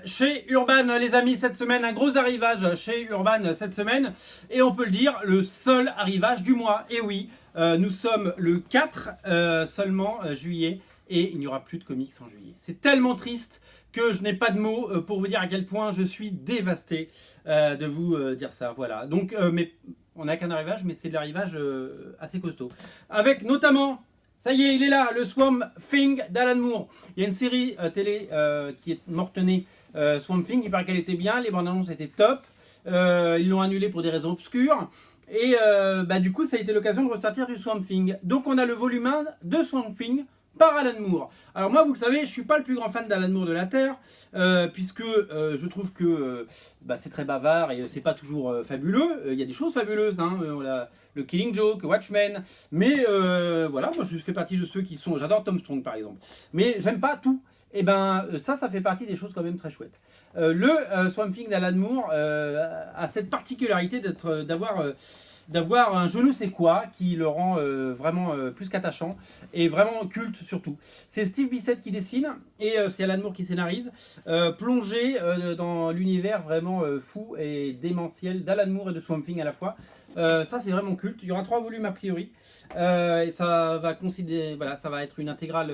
chez Urban, les amis, cette semaine, un gros arrivage chez Urban cette semaine. Et on peut le dire, le seul arrivage du mois. Et oui, nous sommes le 4 seulement juillet et il n'y aura plus de comics en juillet. C'est tellement triste que je n'ai pas de mots pour vous dire à quel point je suis dévasté de vous dire ça. Voilà. Donc, mais on n'a qu'un arrivage, mais c'est de l'arrivage assez costaud. Avec notamment... Ça y est, il est là, le Swamp Thing d'Alan Moore. Il y a une série télé qui est mortenée, Swamp Thing. Il paraît qu'elle était bien, les bandes annonces étaient top. Ils l'ont annulée pour des raisons obscures. Et du coup, ça a été l'occasion de ressortir du Swamp Thing. Donc on a le volume 1 de Swamp Thing par Alan Moore. Alors moi, vous le savez, je ne suis pas le plus grand fan d'Alan Moore de la Terre, puisque je trouve que c'est très bavard et c'est pas toujours fabuleux. Il y a des choses fabuleuses, hein. Le Killing Joke, Watchmen, mais voilà, moi je fais partie de ceux qui sont... J'adore Tom Strong par exemple, mais j'aime pas tout. Et ça fait partie des choses quand même très chouettes. Le Swamp Thing d'Alan Moore a cette particularité d'avoir un je ne sais quoi qui le rend vraiment plus qu'attachant et vraiment culte surtout. C'est Steve Bissette qui dessine et c'est Alan Moore qui scénarise, plongé dans l'univers vraiment fou et démentiel d'Alan Moore et de Swamp Thing à la fois. Ça c'est vraiment culte. Il y aura 3 volumes a priori et ça va être une intégrale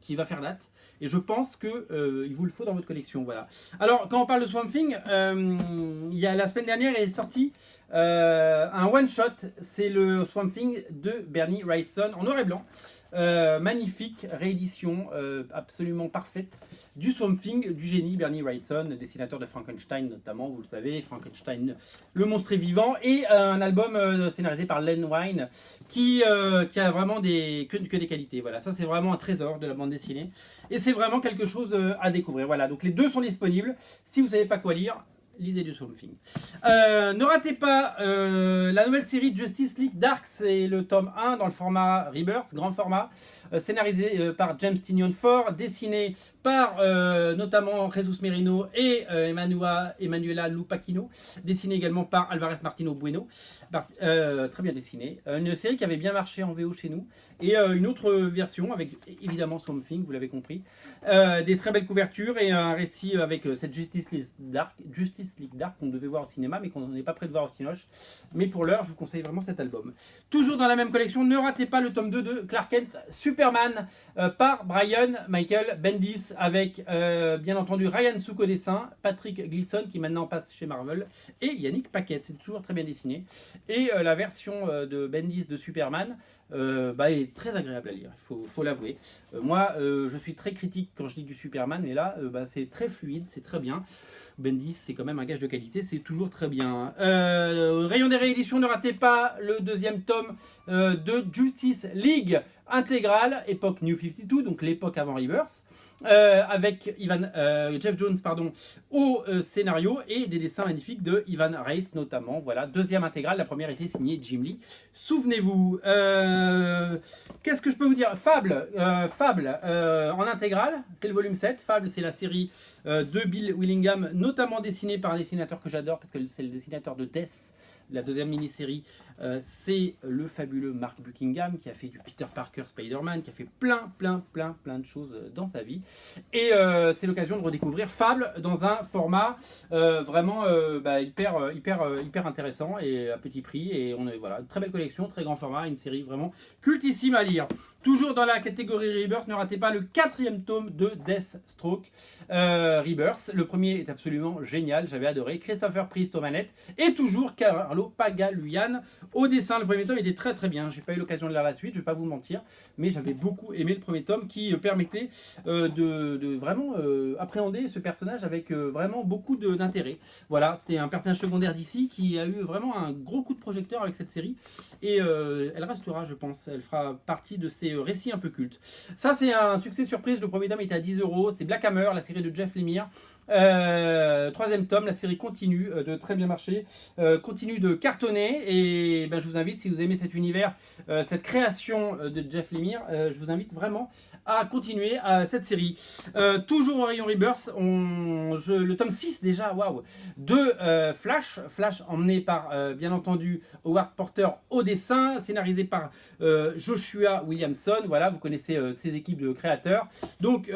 qui va faire date. Et je pense que il vous le faut dans votre collection. Voilà. Alors quand on parle de Swamp Thing, il y a la semaine dernière il est sorti un one shot. C'est le Swamp Thing de Bernie Wrightson en noir et blanc. Magnifique réédition absolument parfaite du Swamp Thing du génie Bernie Wrightson, dessinateur de Frankenstein notamment, vous le savez, Frankenstein le monstre est vivant, et un album scénarisé par Len Wein qui a vraiment que des qualités. Voilà, ça c'est vraiment un trésor de la bande dessinée et c'est vraiment quelque chose à découvrir. Voilà, donc les deux sont disponibles. Si vous ne savez pas quoi lire, lisez du Swamp Thing. Ne ratez pas la nouvelle série Justice League Dark, c'est le tome 1 dans le format Rebirth, grand format, scénarisé par James Tynion Ford, dessiné par notamment Jesus Merino et Emanuela Lupacchino, dessiné également par Alvarez Martino Bueno. Très bien dessiné. Une série qui avait bien marché en VO chez nous. Et une autre version avec évidemment Swamp Thing, vous l'avez compris. Des très belles couvertures et un récit avec cette Justice League Dark qu'on devait voir au cinéma mais qu'on n'est pas prêt de voir au Cinoche. Mais pour l'heure, je vous conseille vraiment cet album. Toujours dans la même collection, ne ratez pas le tome 2 de Clark Kent Superman par Brian Michael Bendis avec bien entendu Ryan Sook au dessin, Patrick Gleason qui maintenant passe chez Marvel et Yannick Paquette. C'est toujours très bien dessiné. Et la version de Bendis de Superman est très agréable à lire, il faut l'avouer. Moi, je suis très critique quand je lis du Superman, mais là, c'est très fluide, c'est très bien. Bendis, c'est quand même un gage de qualité, c'est toujours très bien. Rayon des rééditions, ne ratez pas le deuxième tome de Justice League intégrale, époque New 52, donc l'époque avant Rebirth. Avec Jeff Jones au scénario et des dessins magnifiques de Ivan Reis notamment. Voilà, deuxième intégrale, la première était signée Jim Lee. Souvenez-vous. Qu'est-ce que je peux vous dire? Fable en intégrale, c'est le volume 7. Fable, c'est la série de Bill Willingham, notamment dessinée par un dessinateur que j'adore parce que c'est le dessinateur de Death. La deuxième mini-série, c'est le fabuleux Mark Buckingham qui a fait du Peter Parker Spider-Man, qui a fait plein de choses dans sa vie. Et c'est l'occasion de redécouvrir Fable dans un format vraiment hyper intéressant et à petit prix. Et voilà, une très belle collection, très grand format, une série vraiment cultissime à lire. Toujours dans la catégorie Rebirth, ne ratez pas le 4e tome de Deathstroke Rebirth. Le premier est absolument génial, j'avais adoré. Christopher Priest aux manettes et toujours Carlo Pagaluian au dessin. Le premier tome était très bien. J'ai pas eu l'occasion de lire la suite, je vais pas vous mentir, mais j'avais beaucoup aimé le premier tome qui permettait de vraiment appréhender ce personnage avec vraiment beaucoup d'intérêt. Voilà, c'était un personnage secondaire d'ici qui a eu vraiment un gros coup de projecteur avec cette série et elle restera, je pense. Elle fera partie de ces récits un peu cultes. Ça, c'est un succès surprise. Le premier tome était à 10 €. C'est Black Hammer, la série de Jeff Lemire. 3e tome, la série continue de très bien marcher, continue de cartonner et je vous invite, si vous aimez cet univers, cette création de Jeff Lemire, je vous invite vraiment à continuer cette série. Toujours au rayon Rebirth, le tome 6 déjà, waouh, de Flash emmené par bien entendu Howard Porter au dessin, scénarisé par Joshua Williamson. Voilà, vous connaissez ces équipes de créateurs. Donc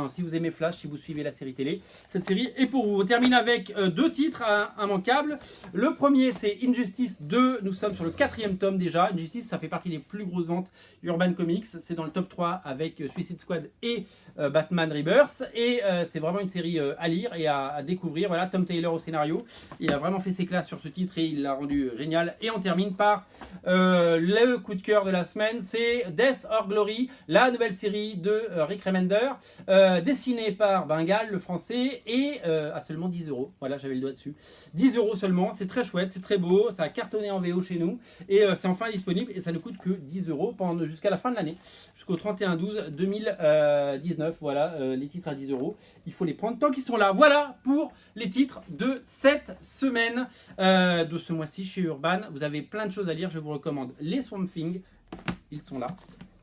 si vous aimez Flash, si vous suivez la série télé, cette série est pour vous. On termine avec deux titres immanquables. Le premier, c'est Injustice 2. Nous sommes sur le 4e tome déjà. Injustice, ça fait partie des plus grosses ventes Urban Comics. C'est dans le top 3 avec Suicide Squad et Batman Rebirth. Et c'est vraiment une série à lire et à découvrir. Voilà, Tom Taylor au scénario. Il a vraiment fait ses classes sur ce titre et il l'a rendu génial. Et on termine par le coup de cœur de la semaine. C'est Death or Glory, la nouvelle série de Rick Remender. Dessiné par Bengal, le français, et à seulement 10 €. Voilà, j'avais le doigt dessus. 10 € seulement, c'est très chouette, c'est très beau, ça a cartonné en VO chez nous, et c'est enfin disponible, et ça ne coûte que 10 € jusqu'à la fin de l'année, jusqu'au 31/12/2019. Voilà, les titres à 10 €. Il faut les prendre tant qu'ils sont là. Voilà pour les titres de cette semaine, de ce mois-ci chez Urban. Vous avez plein de choses à lire, je vous recommande les Swamp Thing, ils sont là,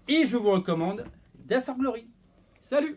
et je vous recommande Death or Glory. Salut!